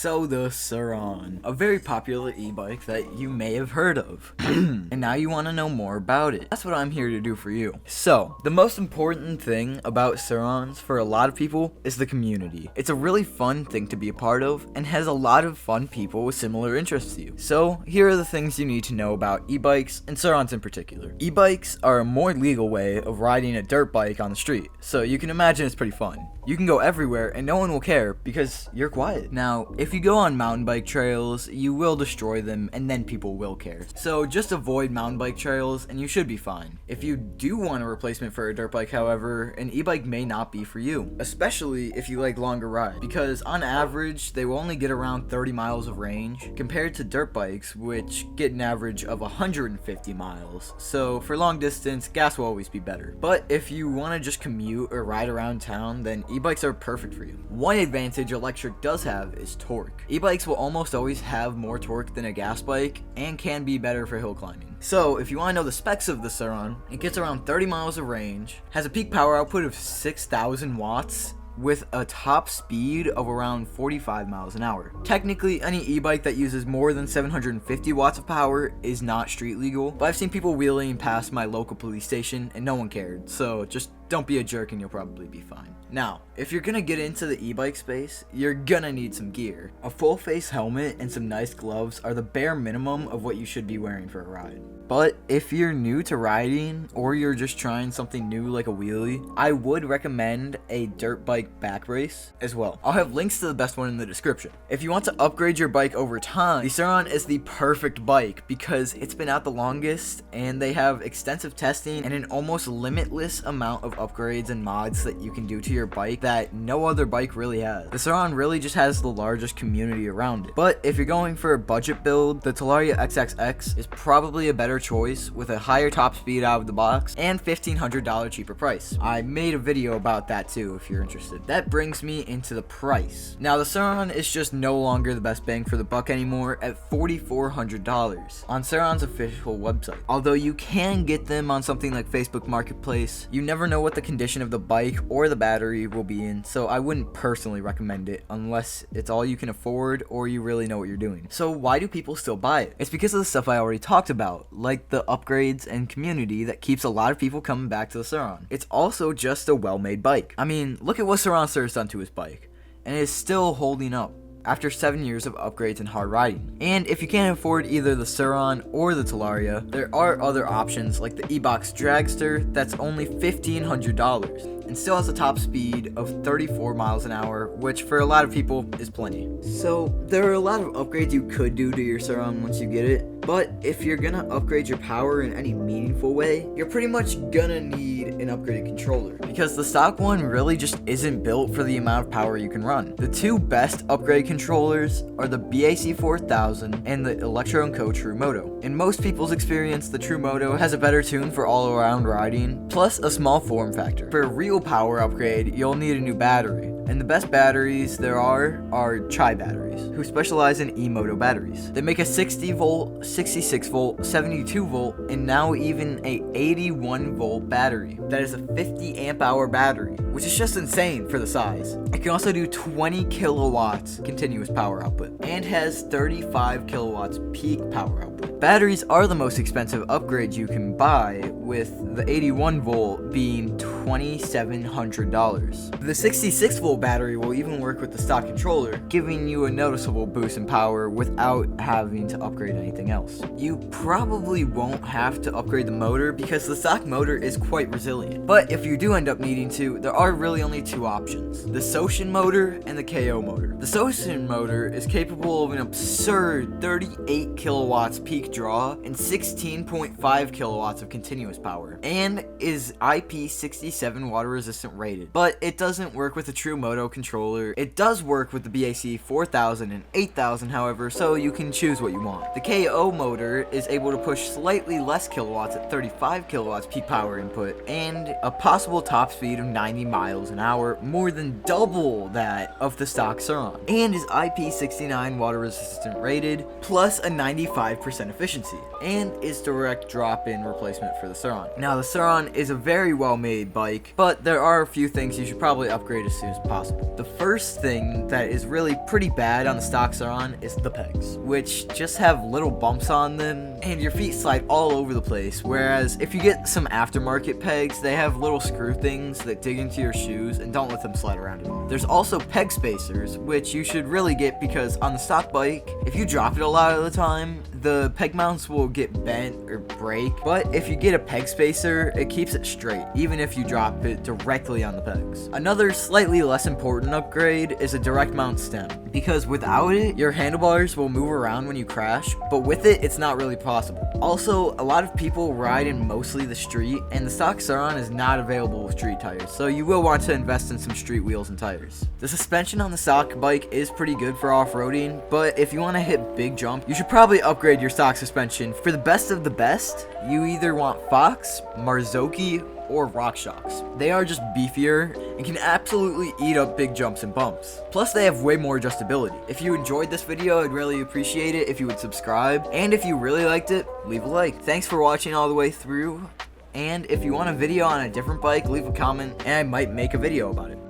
So the Sur-ron, a very popular e-bike that you may have heard of, and now you want to know more about it. That's what I'm here to do for you. So, the most important thing about Sur-rons for a lot of people is the community. It's a really fun thing to be a part of, and has a lot of fun people with similar interests to you. So, here are the things you need to know about e-bikes, and Sur-rons in particular. E-bikes are a more legal way of riding a dirt bike on the street, so you can imagine it's pretty fun. You can go everywhere and no one will care because you're quiet. Now, if you go on mountain bike trails, you will destroy them and then people will care. So just avoid mountain bike trails and you should be fine. If you do want a replacement for a dirt bike, however, an e-bike may not be for you, especially if you like longer rides, because on average, they will only get around 30 miles of range compared to dirt bikes, which get an average of 150 miles. So for long distance, gas will always be better. But if you want to just commute or ride around town, then e-bikes are perfect for you. One advantage electric does have is torque. E-bikes will almost always have more torque than a gas bike and can be better for hill climbing. So if you want to know the specs of the Sur-ron, it gets around 30 miles of range, has a peak power output of 6,000 watts, with a top speed of around 45 miles an hour. Technically, any e-bike that uses more than 750 watts of power is not street legal, but I've seen people wheeling past my local police station and no one cared, so just don't be a jerk and you'll probably be fine. Now, if you're gonna get into the e-bike space, you're gonna need some gear. A full face helmet and some nice gloves are the bare minimum of what you should be wearing for a ride. But if you're new to riding, or you're just trying something new like a wheelie, I would recommend a dirt bike back brace as well. I'll have links to the best one in the description. If you want to upgrade your bike over time, the Sur-ron is the perfect bike because it's been out the longest and they have extensive testing and an almost limitless amount of upgrades and mods that you can do to your bike that no other bike really has. The Sur-ron really just has the largest community around it. But if you're going for a budget build, the Talaria XXX is probably a better choice with a higher top speed out of the box and $1,500 cheaper price. I made a video about that too if you're interested. That brings me into the price. Now the Sur-ron is just no longer the best bang for the buck anymore at $4,400 on Sur-ron's official website. Although you can get them on something like Facebook Marketplace, you never know what the condition of the bike or the battery will be in, so I wouldn't personally recommend it unless it's all you can afford or you really know what you're doing. So why do people still buy it? It's because of the stuff I already talked about, like the upgrades and community that keeps a lot of people coming back to the Sur-ron. It's also just a well-made bike. I mean, look at what surronster has done to his bike, and it is still holding up after 7 years of upgrades and hard riding. And if you can't afford either the Sur-ron or the Talaria, there are other options like the ebikes dragster that's only $1,500 and still has a top speed of 34 miles an hour, which for a lot of people is plenty. So there are a lot of upgrades you could do to your Sur-ron once you get it, but if you're gonna upgrade your power in any meaningful way, you're pretty much gonna need an upgraded controller, because the stock one really just isn't built for the amount of power you can run. The two best upgrade controllers are the BAC 4000 and the Electro & Co True Moto. In most people's experience, the True Moto has a better tune for all-around riding, plus a small form factor. For a real power upgrade, you'll need a new battery, and the best batteries there are Chai batteries, who specialize in e-moto batteries. They make a 60 volt, 66 volt, 72 volt, and now even a 81 volt battery. That is a 50 amp hour battery, which is just insane for the size. It can also do 20 kilowatts continuous power output, and has 35 kilowatts peak power output. Batteries are the most expensive upgrade you can buy, with the 81 volt being $2,700. The 66 volt battery will even work with the stock controller, giving you a noticeable boost in power without having to upgrade anything else. You probably won't have to upgrade the motor because the stock motor is quite resilient. But if you do end up needing to, there are really only two options: the sotion motor and the KO motor. The sotion motor is capable of an absurd 38 kilowatts peak draw and 16.5 kilowatts of continuous power, and is IP67 water resistant rated. But it doesn't work with the True Moto controller. It does work with the BAC 4000 and 8000, however, so you can choose what you want. The KO motor is able to push slightly less kilowatts at 35 kilowatts peak power input, and a possible top speed of 90 miles an hour, more than double that of the stock Sur-ron, and is IP69 water resistant rated, plus a 95% efficiency, and is direct drop-in replacement for the Sur-ron. Sur-ron. Now, the Sur-ron is a very well-made bike, but there are a few things you should probably upgrade as soon as possible. The first thing that is really pretty bad on the stock Sur-ron is the pegs, which just have little bumps on them, and your feet slide all over the place, whereas if you get some aftermarket pegs, they have little screw things that dig into your shoes and don't let them slide around at all. There's also peg spacers, which you should really get because on the stock bike, if you drop it a lot of the time, the peg mounts will get bent or break, but if you get a peg spacer, it keeps it straight, even if you drop it directly on the pegs. Another slightly less important upgrade is a direct mount stem, because without it, your handlebars will move around when you crash, but with it, it's not really possible. Also, a lot of people ride in mostly the street, and the stock Sur-ron is not available with street tires, so you will want to invest in some street wheels and tires. The suspension on the stock bike is pretty good for off-roading, but if you want to hit big jump, you should probably upgrade your stock suspension. For the best of the best, you either want Fox, Marzocchi, or RockShox. They are just beefier and can absolutely eat up big jumps and bumps. Plus, they have way more adjustability. If you enjoyed this video, I'd really appreciate it if you would subscribe, and if you really liked it, leave a like. Thanks for watching all the way through, and if you want a video on a different bike, leave a comment, and I might make a video about it.